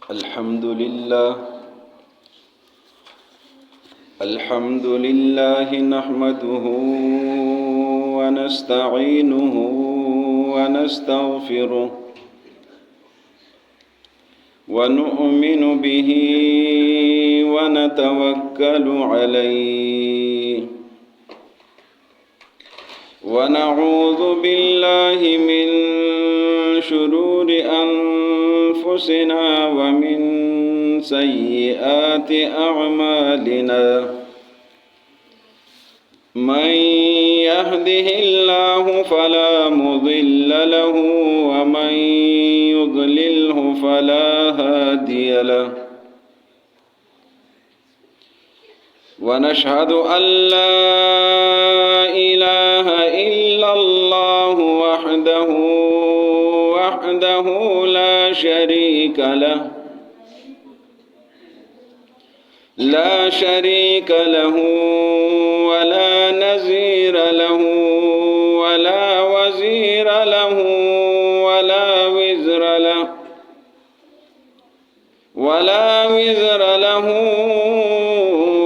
الحمد لله نحمده ونستعينه ونستغفره ونؤمن به ونتوكل عليه ونعوذ بالله من شرور أنفسنا ومن سيئات أعمالنا من يهده الله فلا مضل له ومن يضلله فلا هادي له ونشهد أن لا إله إلا الله وحده لا شريك له ولا نظير له ولا وزير له ولا وزر له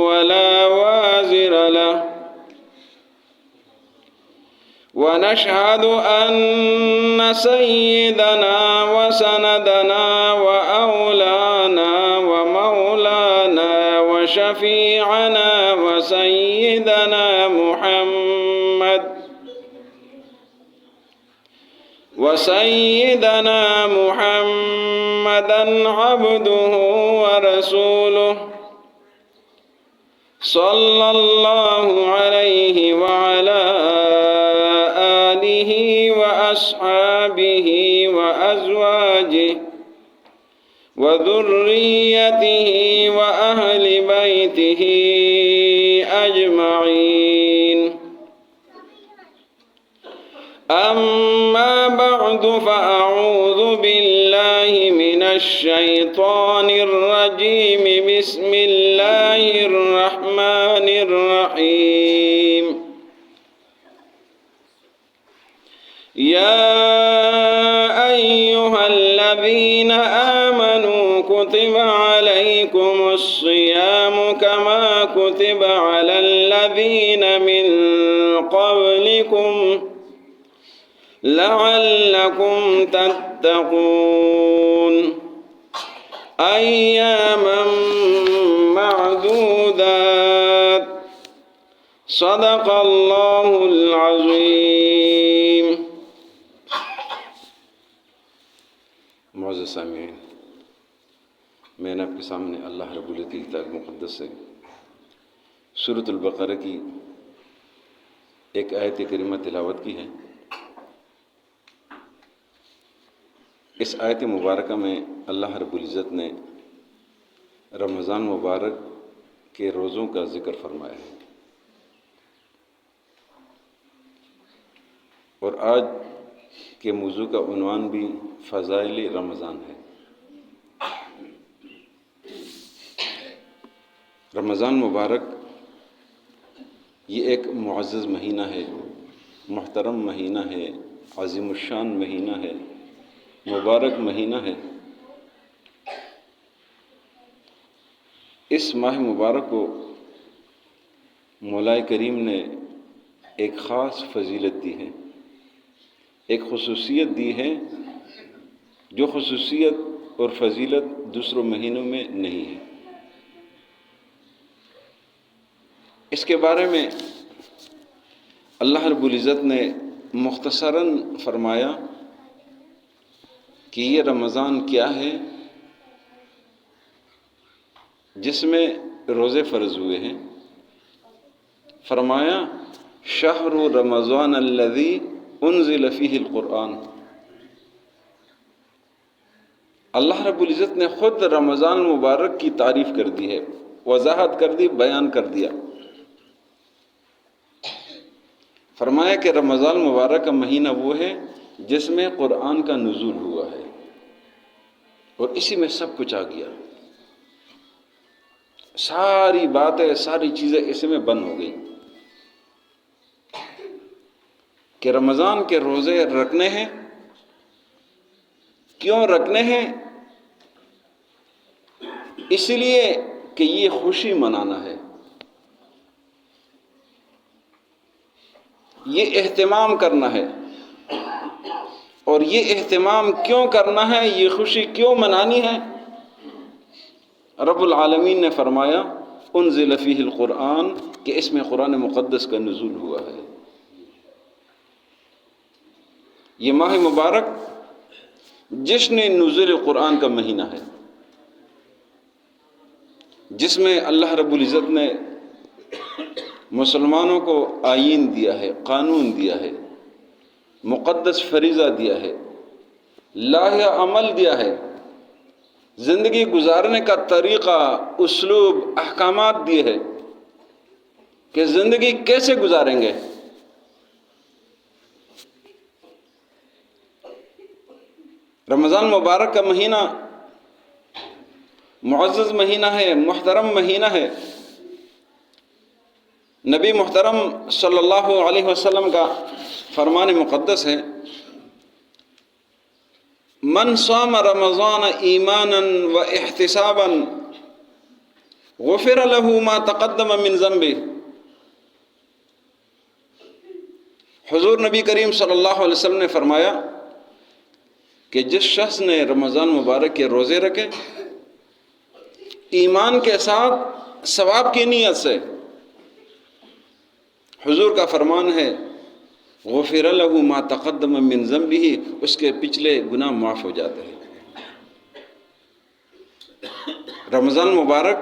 ولا وازر له ونشهد أن سيدنا وسندنا وأولانا ومولانا وشفيعنا وسيدنا محمدا عبده ورسوله صلى الله عليه وعلى آله وأصحابه وأزواجه وذريته وأهل بيته أجمعين أما بعد فأعوذ بالله من الشيطان الرجيم بسم الله الرحمن الرحيم يا أيها الذين آمنوا كتب عليكم الصيام كما كتب على الذين من قبلكم لعلكم تتقون أياما معدودات صدق الله العظيم. معزز سامعین، میں نے آپ کے سامنے اللہ رب العزت کی کتاب مقدس سے سورۃ البقرہ کی ایک آیت کریمہ تلاوت کی ہے۔ اس آیت مبارکہ میں اللہ رب العزت نے رمضان مبارک کے روزوں کا ذکر فرمایا ہے، اور آج کے موضوع کا عنوان بھی فضائل رمضان ہے۔ رمضان مبارک یہ ایک معزز مہینہ ہے، محترم مہینہ ہے، عظیم الشان مہینہ ہے، مبارک مہینہ ہے۔ اس ماہ مبارک کو مولا کریم نے ایک خاص فضیلت دی ہے، ایک خصوصیت دی ہے جو خصوصیت اور فضیلت دوسروں مہینوں میں نہیں ہے۔ اس کے بارے میں اللہ رب العزت نے مختصراً فرمایا کہ یہ رمضان کیا ہے جس میں روزے فرض ہوئے ہیں۔ فرمایا شہر رمضان الذی انزل فیہ القرآن۔ اللہ رب العزت نے خود رمضان مبارک کی تعریف کر دی ہے، وضاحت کر دی، بیان کر دیا۔ فرمایا کہ رمضان مبارک کا مہینہ وہ ہے جس میں قرآن کا نزول ہوا ہے، اور اسی میں سب کچھ آ گیا۔ ساری باتیں، ساری چیزیں اسی میں بند ہو گئی کہ رمضان کے روزے رکھنے ہیں۔ کیوں رکھنے ہیں؟ اس لیے کہ یہ خوشی منانا ہے، یہ اہتمام کرنا ہے۔ اور یہ اہتمام کیوں کرنا ہے، یہ خوشی کیوں منانی ہے؟ رب العالمین نے فرمایا انزل فیہ القرآن، کہ اس میں قرآن مقدس کا نزول ہوا ہے۔ یہ ماہ مبارک جشن نزول قرآن کا مہینہ ہے، جس میں اللہ رب العزت نے مسلمانوں کو آئین دیا ہے، قانون دیا ہے، مقدس فریضہ دیا ہے، لاہ عمل دیا ہے، زندگی گزارنے کا طریقہ، اسلوب، احکامات دیے ہیں کہ زندگی کیسے گزاریں گے۔ رمضان مبارک کا مہینہ معزز مہینہ ہے، محترم مہینہ ہے۔ نبی محترم صلی اللہ علیہ وسلم کا فرمان مقدس ہے من صام رمضان ایمانا و احتسابا غفر له ما تقدم من ذنبه۔ حضور نبی کریم صلی اللہ علیہ وسلم نے فرمایا کہ جس شخص نے رمضان مبارک کے روزے رکھے ایمان کے ساتھ ثواب کی نیت سے، حضور کا فرمان ہے غفر له ما تقدم من ذنبه، اس کے پچھلے گناہ معاف ہو جاتے ہیں۔ رمضان مبارک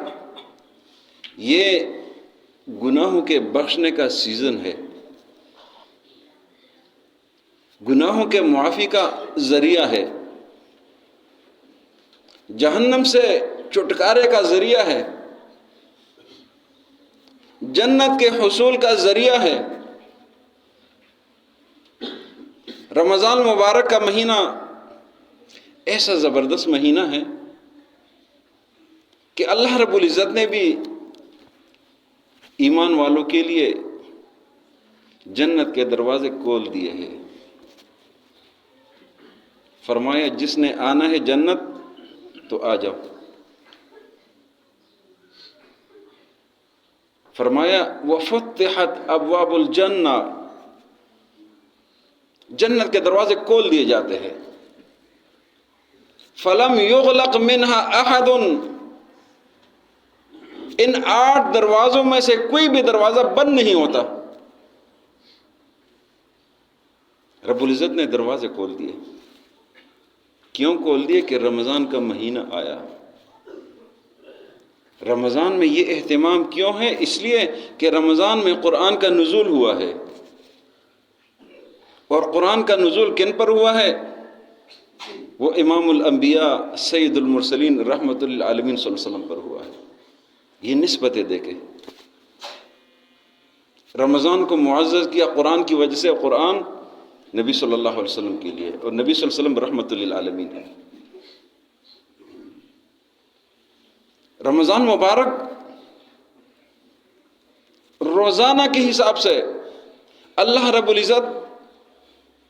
یہ گناہوں کے بخشنے کا سیزن ہے، گناہوں کے معافی کا ذریعہ ہے، جہنم سے چھٹکارے کا ذریعہ ہے، جنت کے حصول کا ذریعہ ہے۔ رمضان مبارک کا مہینہ ایسا زبردست مہینہ ہے کہ اللہ رب العزت نے بھی ایمان والوں کے لیے جنت کے دروازے کھول دیے ہیں۔ فرمایا جس نے آنا ہے جنت تو آ جاؤ۔ فرمایا وفتحت ابواب الجنہ، جنت کے دروازے کھول دیے جاتے ہیں۔ فلم یغلق منہا احد، ان 8 دروازوں میں سے کوئی بھی دروازہ بند نہیں ہوتا۔ رب العزت نے دروازے کھول دیے۔ کیوں کھول دیے؟ کہ رمضان کا مہینہ آیا۔ رمضان میں یہ اہتمام کیوں ہے؟ اس لیے کہ رمضان میں قرآن کا نزول ہوا ہے، اور قرآن کا نزول کن پر ہوا ہے؟ وہ امام الانبیاء سید المرسلین رحمۃ للعالمین صلی اللہ علیہ وسلم پر ہوا ہے۔ یہ نسبتیں دیکھیں، رمضان کو معزز کیا قرآن کی وجہ سے، قرآن نبی صلی اللہ علیہ وسلم کے لیے، اور نبی صلی اللہ علیہ وسلم رحمۃ للعالمین ہے۔ رمضان مبارک روزانہ کے حساب سے اللہ رب العزت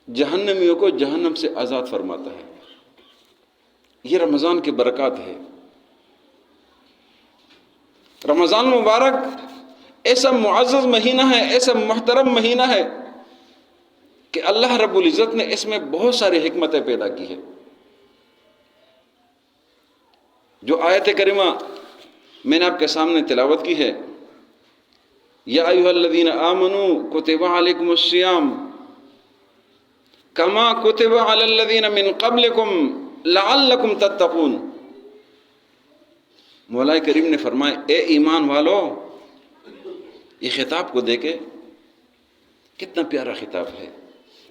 جہنمیوں کو جہنم سے آزاد فرماتا ہے۔ یہ رمضان کی برکات ہے۔ رمضان مبارک ایسا معزز مہینہ ہے، ایسا محترم مہینہ ہے کہ اللہ رب العزت نے اس میں بہت ساری حکمتیں پیدا کی ہیں۔ جو آیت کریمہ میں نے آپ کے سامنے تلاوت کی ہے، یا ایھا الذین آمنوا کتب علیکم الصیام کما کتب علی الذین من قبلکم لعلکم تتقون۔ مولا کریم نے فرمایا اے ایمان والو، یہ خطاب کو دیکھے کتنا پیارا خطاب ہے،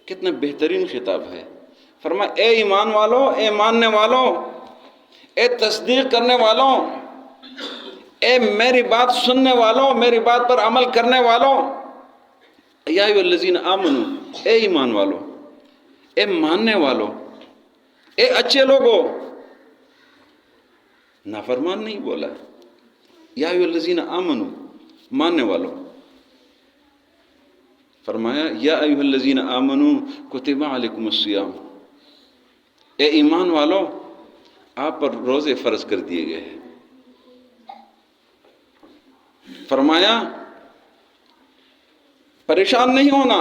کتنا بہترین خطاب ہے۔ فرمایا اے ایمان والو، اے ماننے والو، اے تصدیق کرنے والوں، اے میری بات سننے والوں، میری بات پر عمل کرنے والوں، یا ایھا الذین آمنوا، اے ایمان والو، اے ماننے والوں، اے اچھے لوگوں، نافرمان نہیں بولا، یا ایھا الذین آمنوا، ماننے والوں۔ فرمایا یا ایھا الذین آمنوا کتب علیکم الصیام، اے ایمان والو، آپ پر روزے فرض کر دیے گئے ہیں۔ فرمایا پریشان نہیں ہونا،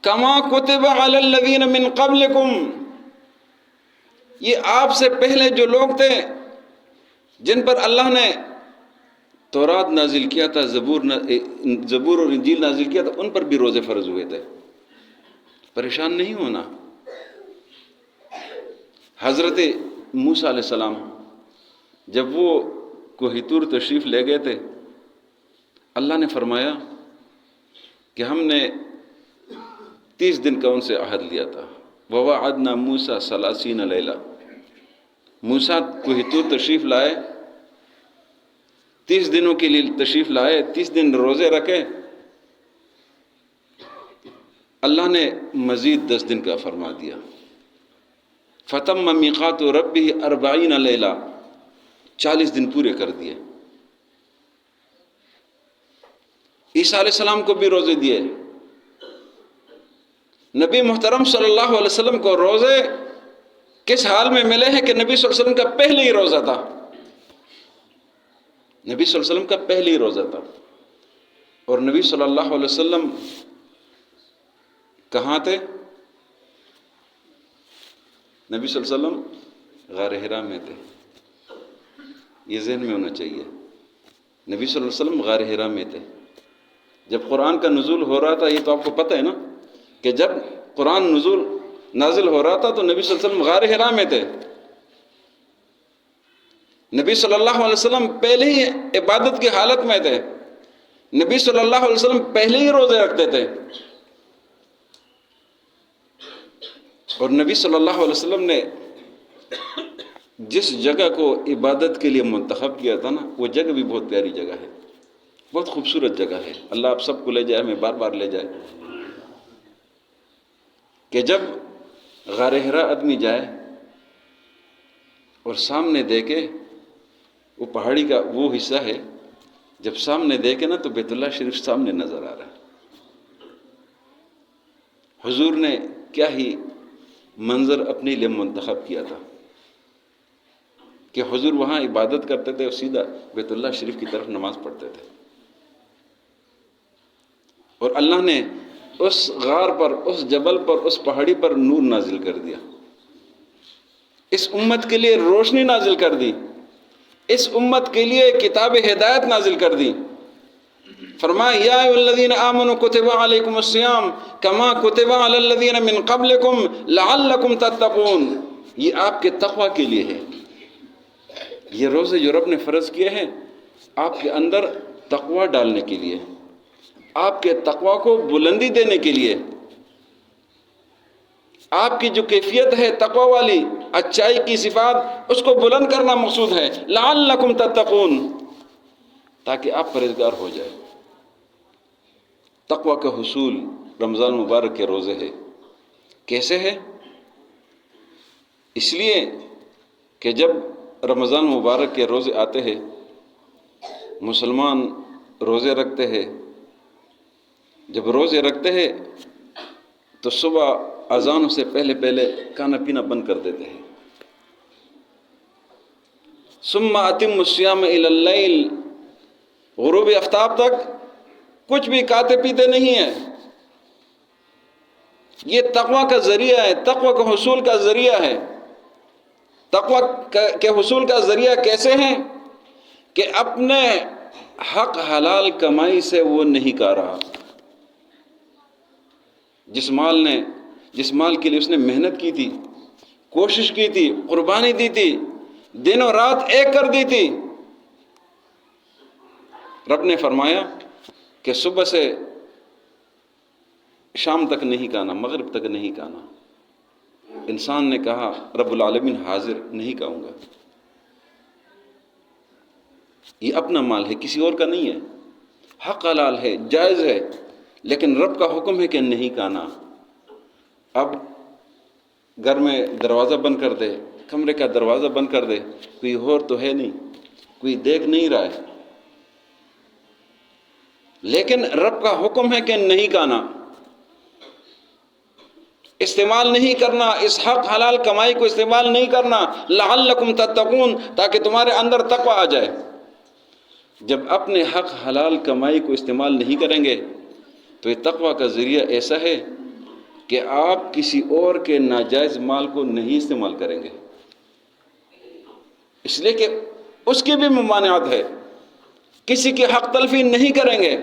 کما کتب علی الذین من قبلکم، یہ آپ سے پہلے جو لوگ تھے جن پر اللہ نے تورات نازل کیا تھا، زبور اور انجیل نازل کیا تھا، ان پر بھی روزے فرض ہوئے تھے، پریشان نہیں ہونا۔ حضرت موسیٰ علیہ السلام جب وہ کوہ طور تشریف لے گئے تھے، اللہ نے فرمایا کہ ہم نے 30 دن کا ان سے عہد لیا تھا، وَوَعَدْنَا مُوسَىٰ 30 لَيْلَةً، موسیٰ کوہ طور تشریف لائے، 30 دنوں کے لیے تشریف لائے، 30 دن روزے رکھے، اللہ نے مزید 10 دن کا فرما دیا، فَتَمَّ مِيقَاتُ رَبِّهِ 40 لَيْلَةً، 40 دن پورے کر دیے۔ عیسیٰ علیہ السلام کو بھی روزے دیے۔ نبی محترم صلی اللہ علیہ وسلم کو روزے کس حال میں ملے ہیں کہ نبی صلی اللہ علیہ وسلم کا پہلے ہی روزہ تھا، نبی صلی اللہ علیہ وسلم کا پہلے ہی روزہ تھا۔ اور نبی صلی اللہ علیہ وسلم کہاں تھے؟ نبی صلی اللہ علیہ وسلم غار حرا میں تھے، یہ ذہن میں ہونا چاہیے۔ نبی صلی اللہ علیہ وسلم غار حرا میں تھے جب قرآن کا نزول ہو رہا تھا، یہ تو آپ کو پتہ ہے نا کہ جب قرآن نازل ہو رہا تھا تو نبی صلی اللہ علیہ وسلم غار حرا میں تھے۔ نبی صلی اللہ علیہ وسلم پہلے ہی عبادت کی حالت میں تھے، نبی صلی اللہ علیہ وسلم پہلے ہی روزے رکھتے تھے، اور نبی صلی اللہ علیہ وسلم نے جس جگہ کو عبادت کے لیے منتخب کیا تھا نا، وہ جگہ بھی بہت پیاری جگہ ہے، بہت خوبصورت جگہ ہے۔ اللہ آپ سب کو لے جائے، ہمیں بار بار لے جائے، کہ جب غار حرا آدمی جائے اور سامنے دیکھے، وہ پہاڑی کا وہ حصہ ہے، جب سامنے دیکھے نا تو بیت اللہ شریف سامنے نظر آ رہا ہے۔ حضور نے کیا ہی منظر اپنے لیے منتخب کیا تھا کہ حضور وہاں عبادت کرتے تھے اور سیدھا بیت اللہ شریف کی طرف نماز پڑھتے تھے، اور اللہ نے اس غار پر، اس جبل پر، اس پہاڑی پر نور نازل کر دیا، اس امت کے لیے روشنی نازل کر دی، اس امت کے لیے کتاب ہدایت نازل کر دی۔ فرمایا یا ایھا الذین آمنوا کتب علیکم الصیام کما کتب علی الذین من قبلکم لعلکم تتقون، یہ آپ کے تقوی کے لیے ہے۔ یہ روزے جو رب نے فرض کیے ہیں آپ کے اندر تقوی ڈالنے کے لیے، آپ کے تقوی کو بلندی دینے کے لیے، آپ کی جو کیفیت ہے تقوی والی، اچائی کی صفات، اس کو بلند کرنا مقصود ہے۔ لعلکم تتقون، تاکہ آپ پرہیزگار ہو جائے۔ تقوی کا حصول رمضان مبارک کے روزے ہے۔ کیسے ہے؟ اس لیے کہ جب رمضان مبارک کے روزے آتے ہیں، مسلمان روزے رکھتے ہیں، جب روزے رکھتے ہیں تو صبح اذان سے پہلے کھانا پینا بند کر دیتے ہیں۔ ثم اتم الصیام الی اللیل، غروب آفتاب تک کچھ بھی کھاتے پیتے نہیں ہیں۔ یہ تقوی کا ذریعہ ہے، تقوی کا حصول کا ذریعہ ہے۔ تقوی کے حصول کا ذریعہ کیسے ہیں؟ کہ اپنے حق حلال کمائی سے وہ نہیں کھا رہا۔ جس مال کے لیے اس نے محنت کی تھی، کوشش کی تھی، قربانی دی تھی، دن و رات ایک کر دی تھی، رب نے فرمایا کہ صبح سے شام تک نہیں کھانا، مغرب تک نہیں کھانا۔ انسان نے کہا رب العالمین حاضر، نہیں کہوں گا، یہ اپنا مال ہے، کسی اور کا نہیں ہے، حق حلال ہے، جائز ہے، لیکن رب کا حکم ہے کہ نہیں کھانا۔ اب گھر میں دروازہ بند کر دے، کمرے کا دروازہ بند کر دے، کوئی اور تو ہے نہیں، کوئی دیکھ نہیں رہا ہے، لیکن رب کا حکم ہے کہ نہیں کھانا، استعمال نہیں کرنا، اس حق حلال کمائی کو استعمال نہیں کرنا، لعلکم تتقون، تاکہ تمہارے اندر تقوی آ جائے۔ جب اپنے حق حلال کمائی کو استعمال نہیں کریں گے تو یہ تقویٰ کا ذریعہ ایسا ہے کہ آپ کسی اور کے ناجائز مال کو نہیں استعمال کریں گے، اس لیے کہ اس کی بھی ممانعت ہے۔ کسی کی حق تلفی نہیں کریں گے،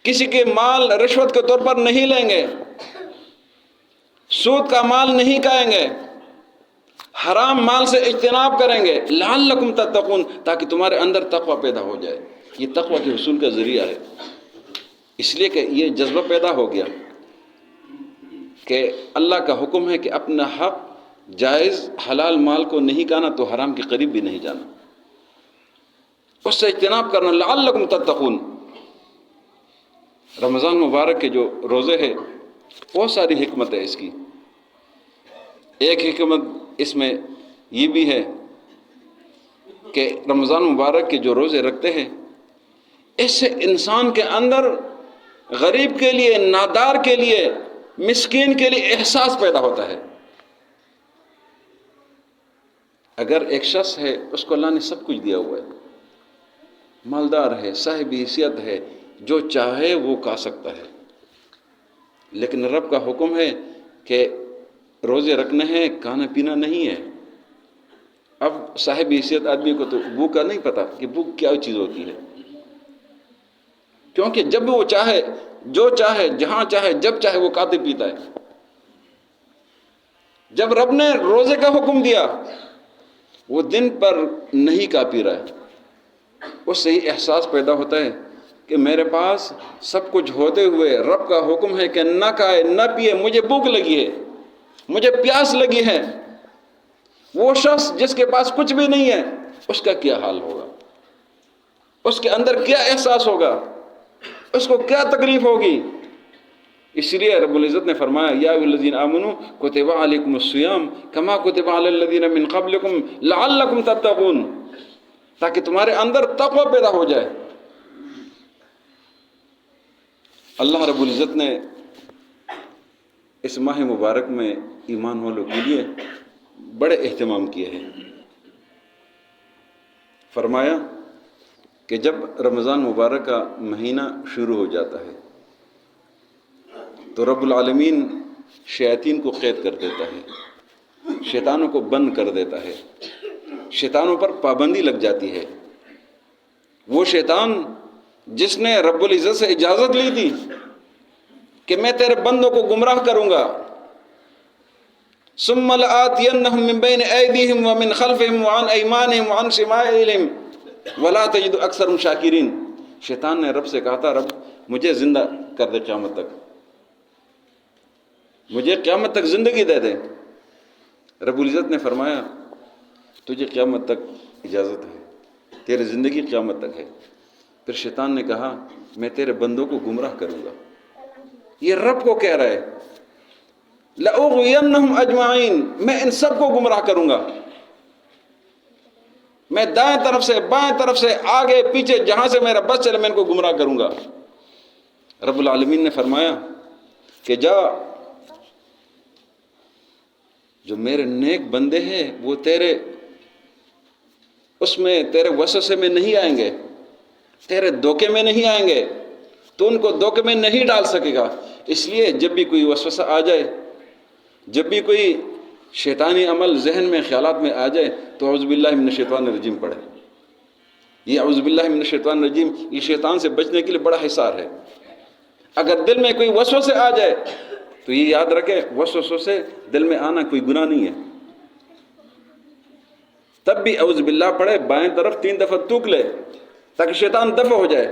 کسی کے مال رشوت کے طور پر نہیں لیں گے، سود کا مال نہیں کھائیں گے، حرام مال سے اجتناب کریں گے، لعلکم تتقون، تاکہ تمہارے اندر تقوی پیدا ہو جائے۔ یہ تقوی کے حصول کا ذریعہ ہے، اس لیے کہ یہ جذبہ پیدا ہو گیا کہ اللہ کا حکم ہے کہ اپنا حق جائز حلال مال کو نہیں کھانا تو حرام کے قریب بھی نہیں جانا، اس سے اجتناب کرنا، لعلکم تتقون۔ رمضان مبارک کے جو روزے ہیں بہت ساری حکمت ہے اس کی۔ ایک حکمت اس میں یہ بھی ہے کہ رمضان مبارک کے جو روزے رکھتے ہیں اس سے انسان کے اندر غریب کے لیے، نادار کے لیے، مسکین کے لیے احساس پیدا ہوتا ہے۔ اگر ایک شخص ہے اس کو اللہ نے سب کچھ دیا ہوا ہے، مالدار ہے، صاحب حیثیت ہے، جو چاہے وہ کھا سکتا ہے، لیکن رب کا حکم ہے کہ روزے رکھنے ہیں، کھانا پینا نہیں ہے۔ اب صاحب حیثیت آدمی کو تو بھوک کا نہیں پتہ کہ بھوک کیا چیز ہوتی ہے، کیونکہ جب بھی وہ چاہے، جو چاہے، جہاں چاہے، جب چاہے وہ کھاتے پیتا ہے۔ جب رب نے روزے کا حکم دیا وہ دن پر نہیں کھا پی رہا ہے، اس سے ہی احساس پیدا ہوتا ہے کہ میرے پاس سب کچھ ہوتے ہوئے رب کا حکم ہے کہ نہ کھائے نہ پیے، مجھے بھوک لگی ہے، مجھے پیاس لگی ہے۔ وہ شخص جس کے پاس کچھ بھی نہیں ہے اس کا کیا حال ہوگا، اس کے اندر کیا احساس ہوگا، اس کو کیا تکلیف ہوگی۔ اس لیے رب العزت نے فرمایا یا ایھا الذین آمنوا کتب علیکم الصیام کما کتب علی الذین من قبلکم لعلکم تتقون، تاکہ تمہارے اندر تقوی پیدا ہو جائے۔ اللہ رب العزت نے اس ماہ مبارک میں ایمان والوں کے لیے بڑے اہتمام کیے ہیں۔ فرمایا کہ جب رمضان مبارک کا مہینہ شروع ہو جاتا ہے تو رب العالمین شیاطین کو قید کر دیتا ہے، شیطانوں کو بند کر دیتا ہے، شیطانوں پر پابندی لگ جاتی ہے۔ وہ شیطان جس نے رب العزت سے اجازت لی تھی کہ میں تیرے بندوں کو گمراہ کروں گا، ثم لآتینہم من بین ایدیہم ومن خلفہم وعن ایمانہم وعن شمائلہم ولا تجد اکثرہم شاکرین، شیطان نے رب سے کہا تھا رب مجھے زندہ کر دے، قیامت تک مجھے قیامت تک زندگی دے دے۔ رب العزت نے فرمایا تجھے قیامت تک اجازت ہے، تیری زندگی قیامت تک ہے۔ پھر شیطان نے کہا میں تیرے بندوں کو گمراہ کروں گا، یہ رب کو کہہ رہا ہے لأغوینہم اجمعین، میں ان سب کو گمراہ کروں گا، میں دائیں طرف سے بائیں طرف سے آگے پیچھے جہاں سے میرا بس چلے میں ان کو گمراہ کروں گا۔ رب العالمین نے فرمایا کہ جا، جو میرے نیک بندے ہیں وہ تیرے اس میں تیرے وسوسے میں نہیں آئیں گے، تیرے دھوکے میں نہیں آئیں گے، تو ان کو دھوکے میں نہیں ڈال سکے گا۔ اس لیے جب بھی کوئی وسوسہ آ جائے، جب بھی کوئی شیطانی عمل ذہن میں خیالات میں آ جائے تو اعوذ باللہ من الشیطان الرجیم پڑھے۔ یہ اعوذ باللہ من الشیطان الرجیم یہ شیطان سے بچنے کے لیے بڑا حصار ہے۔ اگر دل میں کوئی وسوسے آ جائے تو یہ یاد رکھے وسوسوں سے دل میں آنا کوئی گناہ نہیں ہے، تب بھی اعوذ باللہ پڑھے، بائیں طرف 3 دفعہ تھوک لے تاکہ شیطان دفع ہو جائے۔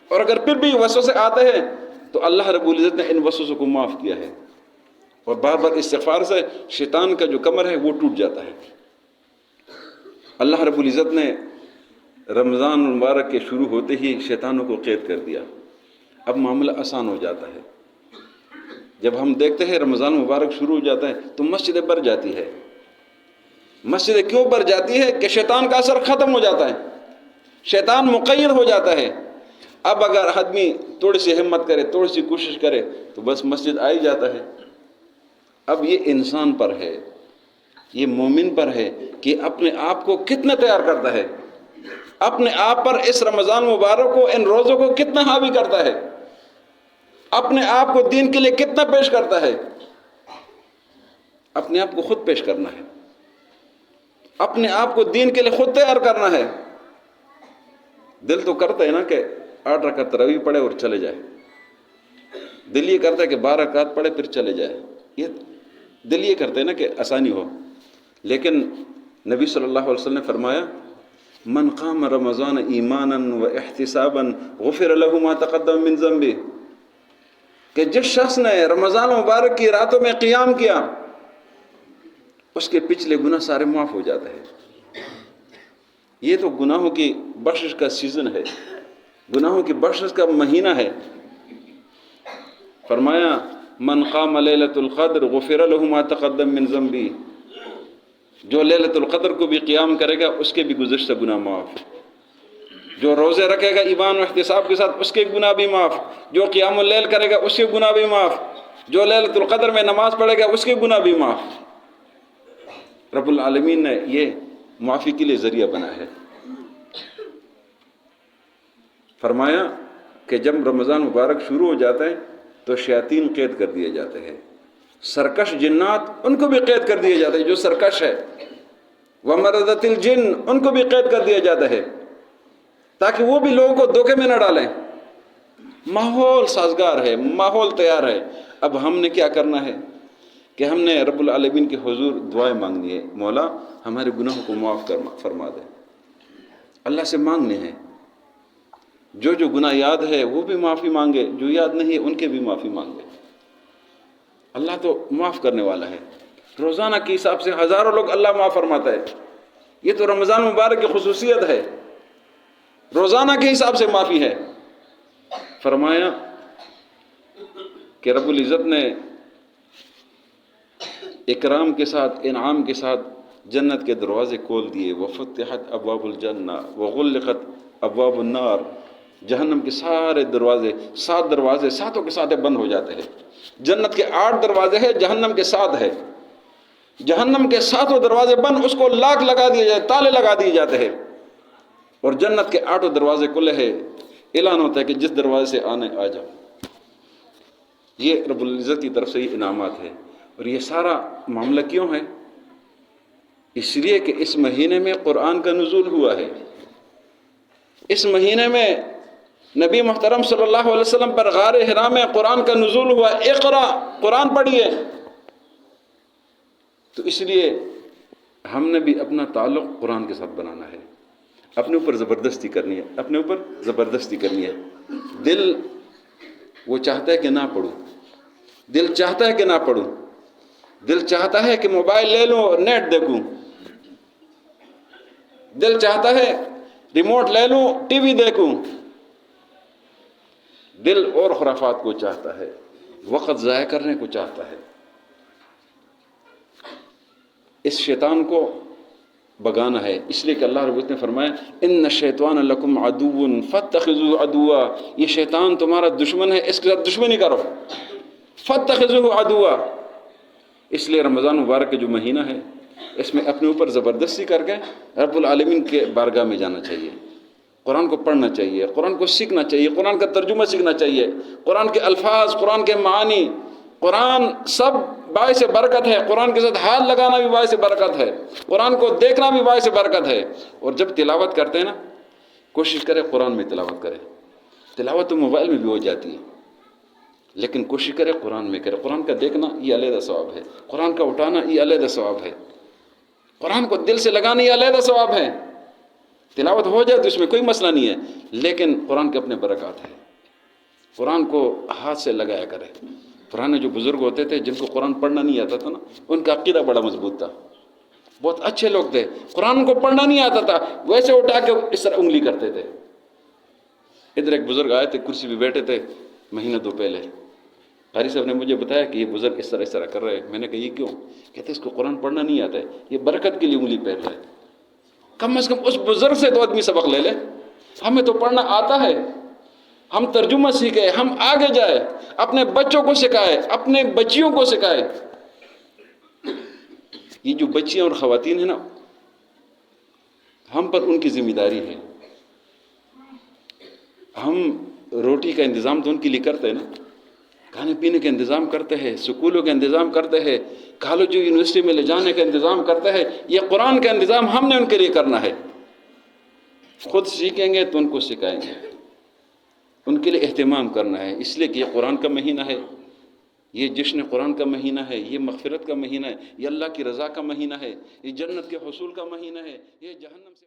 اور اگر پھر بھی وسوسے آتے ہیں تو اللہ رب العزت نے ان وسوسوں کو معاف کیا ہے، اور بار بار استغفار سے شیطان کا جو کمر ہے وہ ٹوٹ جاتا ہے۔ اللہ رب العزت نے رمضان المبارک کے شروع ہوتے ہی شیطانوں کو قید کر دیا، اب معاملہ آسان ہو جاتا ہے۔ جب ہم دیکھتے ہیں رمضان مبارک شروع ہو جاتا ہے تو مسجدیں بھر جاتی ہے۔ مسجدیں کیوں بھر جاتی ہے کہ شیطان کا اثر ختم ہو جاتا ہے، شیطان مقید ہو جاتا ہے۔ اب اگر آدمی تھوڑی سی ہمت کرے، تھوڑی سی کوشش کرے تو بس مسجد آ ہی جاتا ہے۔ اب یہ انسان پر ہے، یہ مومن پر ہے کہ اپنے آپ کو کتنا تیار کرتا ہے۔ اپنے آپ پر اس رمضان مبارک کو، ان روزوں کو کتنا حاوی کرتا ہے، اپنے آپ کو دین کے لیے کتنا پیش کرتا ہے. اپنے آپ کو خود پیش کرنا ہے، اپنے آپ کو دین کے لیے خود تیار کرنا ہے. دل تو کرتا ہے نا کہ 8 رکعت تراویح پڑھے اور چلے جائے، دل یہ کرتا ہے کہ 12 رکعت پڑھے پھر چلے جائے، یہ دل یہ کرتے ہیں نا کہ آسانی ہو. لیکن نبی صلی اللہ علیہ وسلم نے فرمایا من قام رمضان ایمانا و احتسابا غفر له ما تقدم من ذنبه، کہ جس شخص نے رمضان مبارک کی راتوں میں قیام کیا اس کے پچھلے گناہ سارے معاف ہو جاتے ہیں. یہ تو گناہوں کی بخشش کا سیزن ہے، گناہوں کی بخشش کا مہینہ ہے. فرمایا من قام لیلۃ القدر غفر له ما تقدم من ذنبه، جو لیلۃ القدر کو بھی قیام کرے گا اس کے بھی گزشتہ گناہ معاف، جو روزے رکھے گا ایمان و احتساب کے ساتھ اس کے گناہ بھی معاف، جو قیام اللیل کرے گا اس کے گناہ بھی معاف، جو لیلۃ القدر میں نماز پڑھے گا اس کے گناہ بھی معاف. رب العالمین نے یہ معافی کے لیے ذریعہ بنا ہے. فرمایا کہ جب رمضان مبارک شروع ہو جاتا ہے تو شیاطین قید کر دیے جاتے ہیں، سرکش جنات ان کو بھی قید کر دیا جاتا ہے جو سرکش ہے، ومردۃ الجن ان کو بھی قید کر دیا جاتا ہے تاکہ وہ بھی لوگوں کو دھوکے میں نہ ڈالیں. ماحول سازگار ہے، ماحول تیار ہے. اب ہم نے کیا کرنا ہے کہ ہم نے رب العالمین کے حضور دعائیں مانگنی ہے، مولا ہمارے گناہوں کو معاف فرما دے. اللہ سے مانگنے ہیں، جو گناہ یاد ہے وہ بھی معافی مانگے، جو یاد نہیں ہے ان کے بھی معافی مانگے. اللہ تو معاف کرنے والا ہے. روزانہ کے حساب سے ہزاروں لوگ اللہ معاف فرماتا ہے. یہ تو رمضان مبارک کی خصوصیت ہے، روزانہ کے حساب سے معافی ہے. فرمایا کہ رب العزت نے اکرام کے ساتھ، انعام کے ساتھ جنت کے دروازے کھول دیے. وفتحت ابواب الجنہ وغلقت ابواب النار، جہنم کے سارے دروازے، 7 دروازے ساتوں کے ساتھ بند ہو جاتے ہیں. جنت کے 8 دروازے ہیں، جہنم کے 7 ہے. جہنم کے 7 دروازے بند، اس کو لاک لگا دیے جاتے، تالے لگا دیے جاتے ہیں، اور جنت کے 8 دروازے کھلے ہیں. اعلان ہوتا ہے کہ جس دروازے سے آنے آ جاؤ. یہ رب العزت کی طرف سے یہ انعامات ہے. اور یہ سارا معاملہ کیوں ہے؟ اس لیے کہ اس مہینے میں قرآن کا نزول ہوا ہے. اس مہینے میں نبی محترم صلی اللہ علیہ وسلم پر غار حرا میں قرآن کا نزول ہوا. اقرا، قرآن پڑھیے. تو اس لیے ہم نے بھی اپنا تعلق قرآن کے ساتھ بنانا ہے. اپنے اوپر زبردستی کرنی ہے، اپنے اوپر زبردستی کرنی ہے. دل وہ چاہتا ہے کہ نہ پڑھوں، دل چاہتا ہے کہ نہ پڑھوں، دل چاہتا ہے کہ موبائل لے لوں اور نیٹ دیکھوں، دل چاہتا ہے ریموٹ لے لوں ٹی وی دیکھوں. دل اور خرافات کو چاہتا ہے، وقت ضائع کرنے کو چاہتا ہے. اس شیطان کو بگانا ہے. اس لیے کہ اللہ رب العزت نے فرمایا ان الشیطان لکم عدو فاتخذوه عدوا، یہ شیطان تمہارا دشمن ہے، اس کے ساتھ دشمنی کرو. فاتخذوه عدوا. اس لیے رمضان مبارک کا جو مہینہ ہے اس میں اپنے اوپر زبردستی کر کے رب العالمین کے بارگاہ میں جانا چاہیے. قرآن کو پڑھنا چاہیے، قرآن کو سیکھنا چاہیے، قرآن کا ترجمہ سیکھنا چاہیے. قرآن کے الفاظ، قرآن کے معانی، قرآن سب باعث برکت ہے. قرآن کے ساتھ ہاتھ لگانا بھی باعث برکت ہے، قرآن کو دیکھنا بھی باعث برکت ہے. اور جب تلاوت کرتے ہیں نا، کوشش کرے قرآن میں تلاوت کرے. تلاوت تو موبائل میں بھی ہو جاتی ہے، لیکن کوشش کرے قرآن میں کرے. قرآن کا دیکھنا یہ علیحدہ ثواب ہے، قرآن کا اٹھانا یہ علیحدہ ثواب ہے، قرآن کو دل سے لگانا یہ علیحدہ ثواب ہے. تلاوت ہو جائے تو اس میں کوئی مسئلہ نہیں ہے، لیکن قرآن کے اپنے برکات ہیں. قرآن کو ہاتھ سے لگایا کرے. پرانے جو بزرگ ہوتے تھے جن کو قرآن پڑھنا نہیں آتا تھا نا، ان کا عقیدہ بڑا مضبوط تھا، بہت اچھے لوگ تھے. قرآن کو پڑھنا نہیں آتا تھا، ویسے اٹھا کے اس طرح انگلی کرتے تھے. ادھر ایک بزرگ آئے تھے، کرسی پہ بیٹھے تھے مہینہ دو پہلے. قاری صاحب نے مجھے بتایا کہ یہ بزرگ اس طرح کر رہے ہیں. میں نے کہا یہ کیوں؟ کہتے اس کو قرآن پڑھنا نہیں آتا ہے، یہ برکت کے لیے انگلی پھیر رہا ہے. کم از کم اس بزرگ سے تو آدمی سبق لے لے. ہمیں تو پڑھنا آتا ہے، ہم ترجمہ سیکھے، ہم آگے جائے، اپنے بچوں کو سکھائے، اپنے بچیوں کو سکھائے. یہ جو بچیاں اور خواتین ہیں نا، ہم پر ان کی ذمہ داری ہے ہم روٹی کا انتظام تو ان کے لیے کرتے ہیں نا، کھانے پینے کا انتظام کرتے ہیں، سکولوں کا انتظام کرتے ہیں، کالجوں یونیورسٹی میں لے جانے کا انتظام کرتے ہیں. یہ قرآن کا انتظام ہم نے ان کے لیے کرنا ہے. خود سیکھیں گے تو ان کو سکھائیں گے، ان کے لیے اہتمام کرنا ہے. اس لیے کہ یہ قرآن کا مہینہ ہے، یہ جشن قرآن کا مہینہ ہے، یہ مغفرت کا مہینہ ہے، یہ اللہ کی رضا کا مہینہ ہے، یہ جنت کے حصول کا مہینہ ہے، یہ جہنم سے